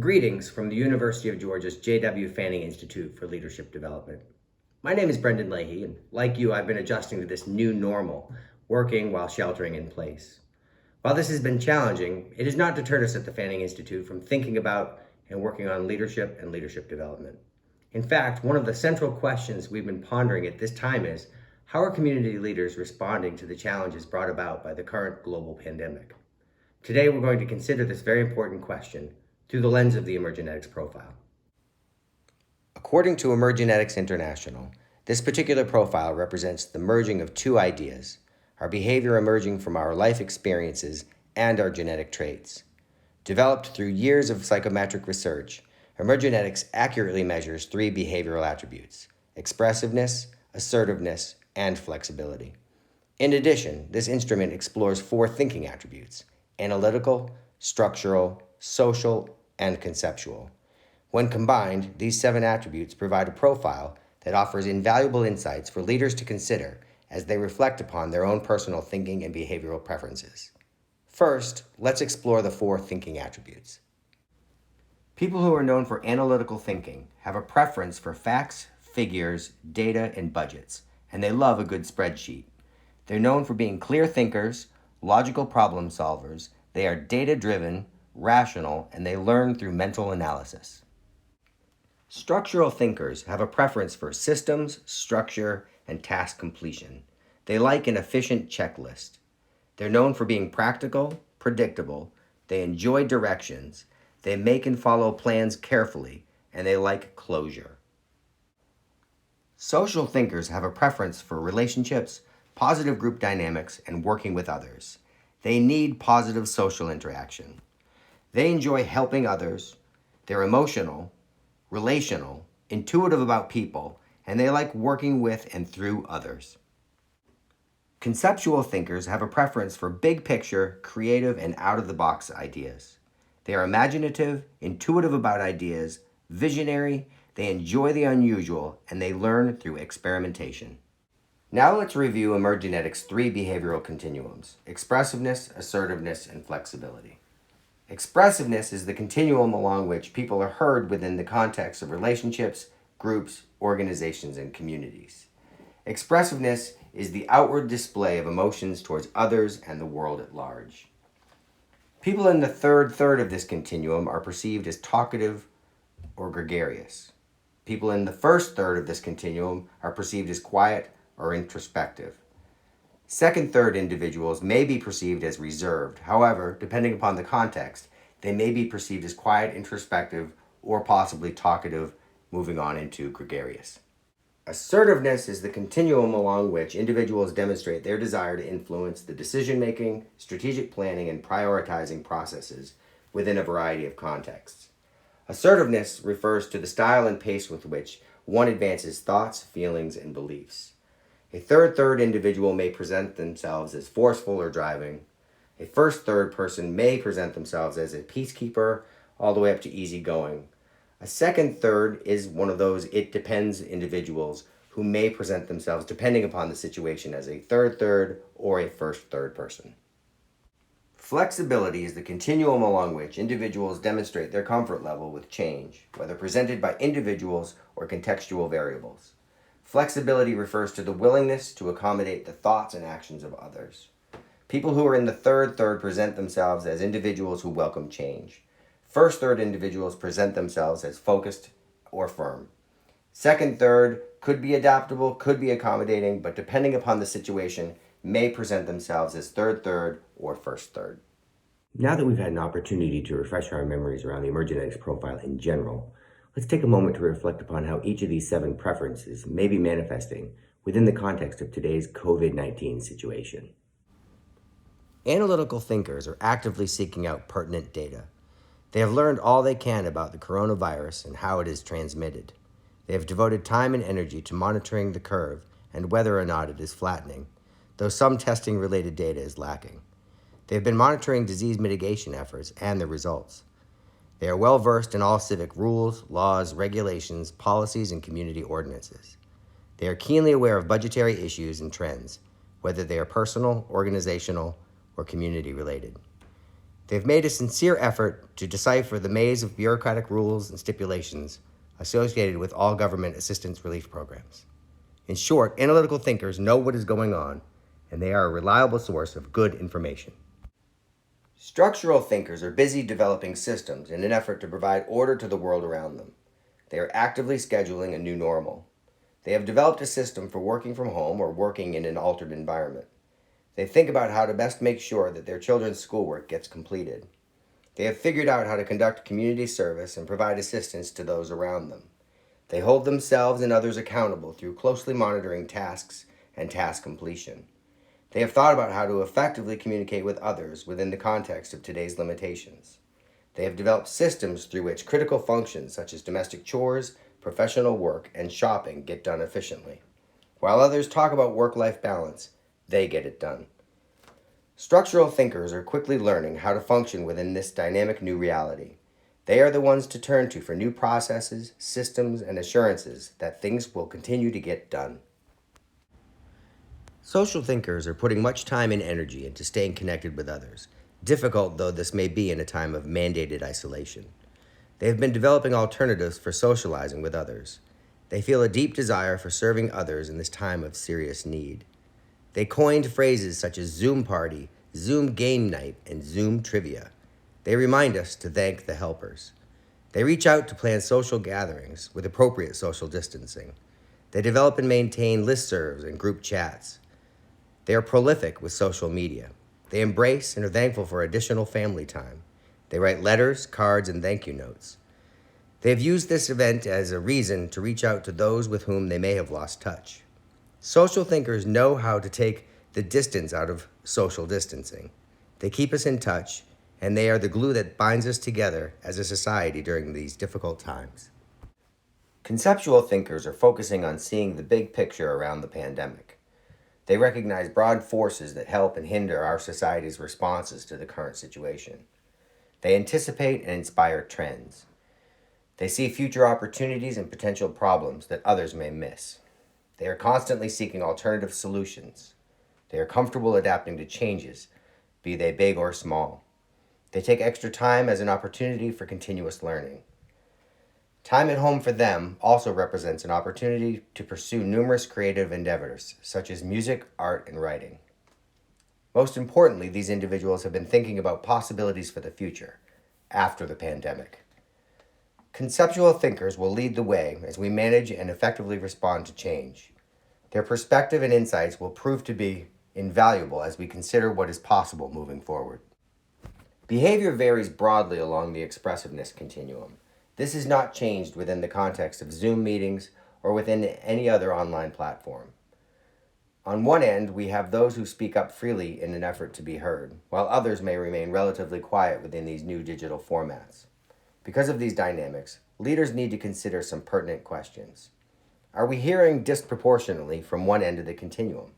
Greetings from the University of Georgia's J.W. Fanning Institute for Leadership Development. My name is Brendan Leahy, and like you, I've been adjusting to this new normal, working while sheltering in place. While this has been challenging, it has not deterred us at the Fanning Institute from thinking about and working on leadership and leadership development. In fact, one of the central questions we've been pondering at this time is, how are community leaders responding to the challenges brought about by the current global pandemic? Today, we're going to consider this very important question through the lens of the Emergenetics profile. According to Emergenetics International, this particular profile represents the merging of two ideas: our behavior emerging from our life experiences and our genetic traits. Developed through years of psychometric research, Emergenetics accurately measures three behavioral attributes: expressiveness, assertiveness, and flexibility. In addition, this instrument explores four thinking attributes: analytical, structural, social, and conceptual. When combined, these 7 attributes provide a profile that offers invaluable insights for leaders to consider as they reflect upon their own personal thinking and behavioral preferences. First, let's explore the 4 thinking attributes. People who are known for analytical thinking have a preference for facts, figures, data, and budgets, and they love a good spreadsheet. They're known for being clear thinkers, logical problem solvers, they are data-driven, rational, and they learn through mental analysis. Structural thinkers have a preference for systems, structure, and task completion. They like an efficient checklist. They're known for being practical, predictable, they enjoy directions, they make and follow plans carefully, and they like closure. Social thinkers have a preference for relationships, positive group dynamics, and working with others. They need positive social interaction. They enjoy helping others, they're emotional, relational, intuitive about people, and they like working with and through others. Conceptual thinkers have a preference for big picture, creative, and out-of-the-box ideas. They are imaginative, intuitive about ideas, visionary, they enjoy the unusual, and they learn through experimentation. Now let's review Emergenetics' 3 behavioral continuums: expressiveness, assertiveness, and flexibility. Expressiveness is the continuum along which people are heard within the context of relationships, groups, organizations, and communities. Expressiveness is the outward display of emotions towards others and the world at large. People in the third of this continuum are perceived as talkative or gregarious. People in the first third of this continuum are perceived as quiet or introspective. Second third individuals may be perceived as reserved. However, depending upon the context, they may be perceived as quiet, introspective, or possibly talkative, moving on into gregarious. Assertiveness is the continuum along which individuals demonstrate their desire to influence the decision-making, strategic planning, and prioritizing processes within a variety of contexts. Assertiveness refers to the style and pace with which one advances thoughts, feelings, and beliefs. A third individual may present themselves as forceful or driving. A first third person may present themselves as a peacekeeper, all the way up to easygoing. A second third is one of those it depends individuals who may present themselves, depending upon the situation, as a third or a first third person. Flexibility is the continuum along which individuals demonstrate their comfort level with change, whether presented by individuals or contextual variables. Flexibility refers to the willingness to accommodate the thoughts and actions of others. People who are in the third present themselves as individuals who welcome change. First third individuals present themselves as focused or firm. Second third could be adaptable, could be accommodating, but depending upon the situation, may present themselves as third or first third. Now that we've had an opportunity to refresh our memories around the Emergenetics profile in general, let's take a moment to reflect upon how each of these 7 preferences may be manifesting within the context of today's COVID-19 situation. Analytical thinkers are actively seeking out pertinent data. They have learned all they can about the coronavirus and how it is transmitted. They have devoted time and energy to monitoring the curve and whether or not it is flattening, though some testing-related data is lacking. They have been monitoring disease mitigation efforts and the results. They are well versed in all civic rules, laws, regulations, policies, and community ordinances. They are keenly aware of budgetary issues and trends, whether they are personal, organizational, or community related. They've made a sincere effort to decipher the maze of bureaucratic rules and stipulations associated with all government assistance relief programs. In short, analytical thinkers know what is going on, and they are a reliable source of good information. Structural thinkers are busy developing systems in an effort to provide order to the world around them. They are actively scheduling a new normal. They have developed a system for working from home or working in an altered environment. They think about how to best make sure that their children's schoolwork gets completed. They have figured out how to conduct community service and provide assistance to those around them. They hold themselves and others accountable through closely monitoring tasks and task completion. They have thought about how to effectively communicate with others within the context of today's limitations. They have developed systems through which critical functions such as domestic chores, professional work, and shopping get done efficiently. While others talk about work-life balance, they get it done. Structural thinkers are quickly learning how to function within this dynamic new reality. They are the ones to turn to for new processes, systems, and assurances that things will continue to get done. Social thinkers are putting much time and energy into staying connected with others, difficult though this may be in a time of mandated isolation. They have been developing alternatives for socializing with others. They feel a deep desire for serving others in this time of serious need. They coined phrases such as Zoom party, Zoom game night, and Zoom trivia. They remind us to thank the helpers. They reach out to plan social gatherings with appropriate social distancing. They develop and maintain listservs and group chats. They are prolific with social media. They embrace and are thankful for additional family time. They write letters, cards, and thank you notes. They have used this event as a reason to reach out to those with whom they may have lost touch. Social thinkers know how to take the distance out of social distancing. They keep us in touch, and they are the glue that binds us together as a society during these difficult times. Conceptual thinkers are focusing on seeing the big picture around the pandemic. They recognize broad forces that help and hinder our society's responses to the current situation. They anticipate and inspire trends. They see future opportunities and potential problems that others may miss. They are constantly seeking alternative solutions. They are comfortable adapting to changes, be they big or small. They take extra time as an opportunity for continuous learning. Time at home for them also represents an opportunity to pursue numerous creative endeavors, such as music, art, and writing. Most importantly, these individuals have been thinking about possibilities for the future, after the pandemic. Conceptual thinkers will lead the way as we manage and effectively respond to change. Their perspective and insights will prove to be invaluable as we consider what is possible moving forward. Behavior varies broadly along the expressiveness continuum. This is not changed within the context of Zoom meetings or within any other online platform. On one end, we have those who speak up freely in an effort to be heard, while others may remain relatively quiet within these new digital formats. Because of these dynamics, leaders need to consider some pertinent questions. Are we hearing disproportionately from one end of the continuum?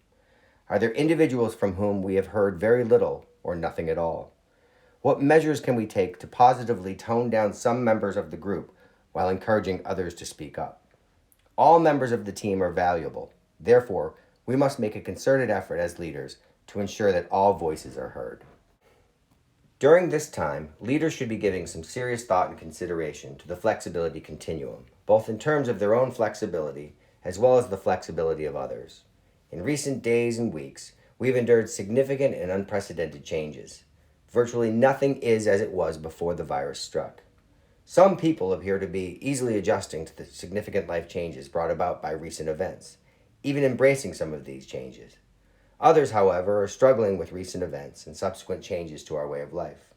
Are there individuals from whom we have heard very little or nothing at all? What measures can we take to positively tone down some members of the group while encouraging others to speak up? All members of the team are valuable. Therefore, we must make a concerted effort as leaders to ensure that all voices are heard. During this time, leaders should be giving some serious thought and consideration to the flexibility continuum, both in terms of their own flexibility as well as the flexibility of others. In recent days and weeks, we've endured significant and unprecedented changes. Virtually nothing is as it was before the virus struck. Some people appear to be easily adjusting to the significant life changes brought about by recent events, even embracing some of these changes. Others, however, are struggling with recent events and subsequent changes to our way of life.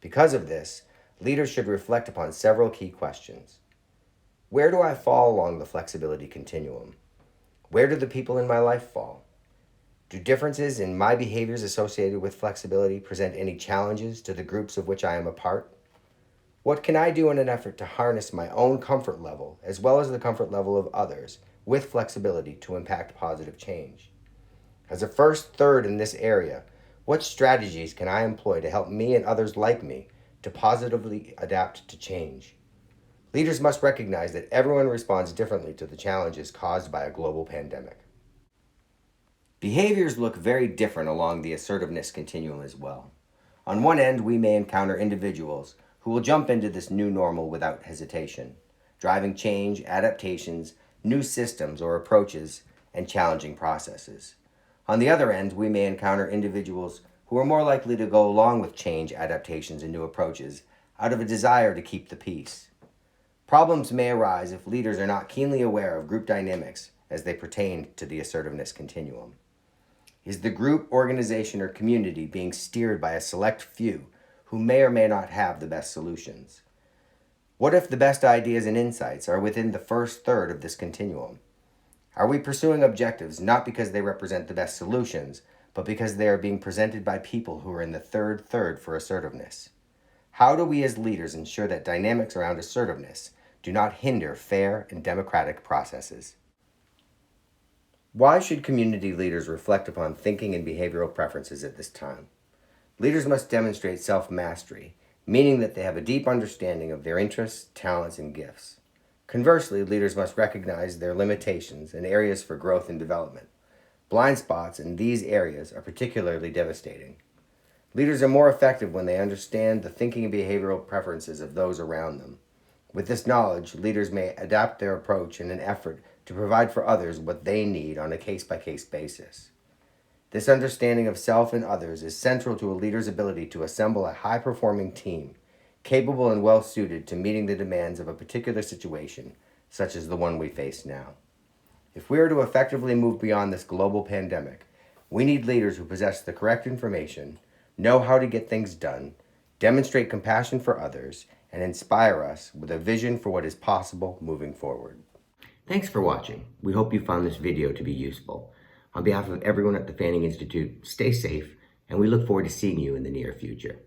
Because of this, leaders should reflect upon several key questions. Where do I fall along the flexibility continuum? Where do the people in my life fall? Do differences in my behaviors associated with flexibility present any challenges to the groups of which I am a part? What can I do in an effort to harness my own comfort level as well as the comfort level of others with flexibility to impact positive change? As a first third in this area, what strategies can I employ to help me and others like me to positively adapt to change? Leaders must recognize that everyone responds differently to the challenges caused by a global pandemic. Behaviors look very different along the assertiveness continuum as well. On one end, we may encounter individuals who will jump into this new normal without hesitation, driving change, adaptations, new systems or approaches, and challenging processes. On the other end, we may encounter individuals who are more likely to go along with change, adaptations, and new approaches out of a desire to keep the peace. Problems may arise if leaders are not keenly aware of group dynamics as they pertain to the assertiveness continuum. Is the group, organization, or community being steered by a select few who may or may not have the best solutions? What if the best ideas and insights are within the first third of this continuum? Are we pursuing objectives not because they represent the best solutions, but because they are being presented by people who are in the third third for assertiveness? How do we as leaders ensure that dynamics around assertiveness do not hinder fair and democratic processes? Why should community leaders reflect upon thinking and behavioral preferences at this time? Leaders must demonstrate self-mastery, meaning that they have a deep understanding of their interests, talents, and gifts. Conversely, leaders must recognize their limitations and areas for growth and development. Blind spots in these areas are particularly devastating. Leaders are more effective when they understand the thinking and behavioral preferences of those around them. With this knowledge, leaders may adapt their approach in an effort to provide for others what they need on a case-by-case basis. This understanding of self and others is central to a leader's ability to assemble a high-performing team, capable and well-suited to meeting the demands of a particular situation, such as the one we face now. If we are to effectively move beyond this global pandemic, we need leaders who possess the correct information, know how to get things done, demonstrate compassion for others, and inspire us with a vision for what is possible moving forward. Thanks for watching. We hope you found this video to be useful. On behalf of everyone at the Fanning Institute, stay safe, and we look forward to seeing you in the near future.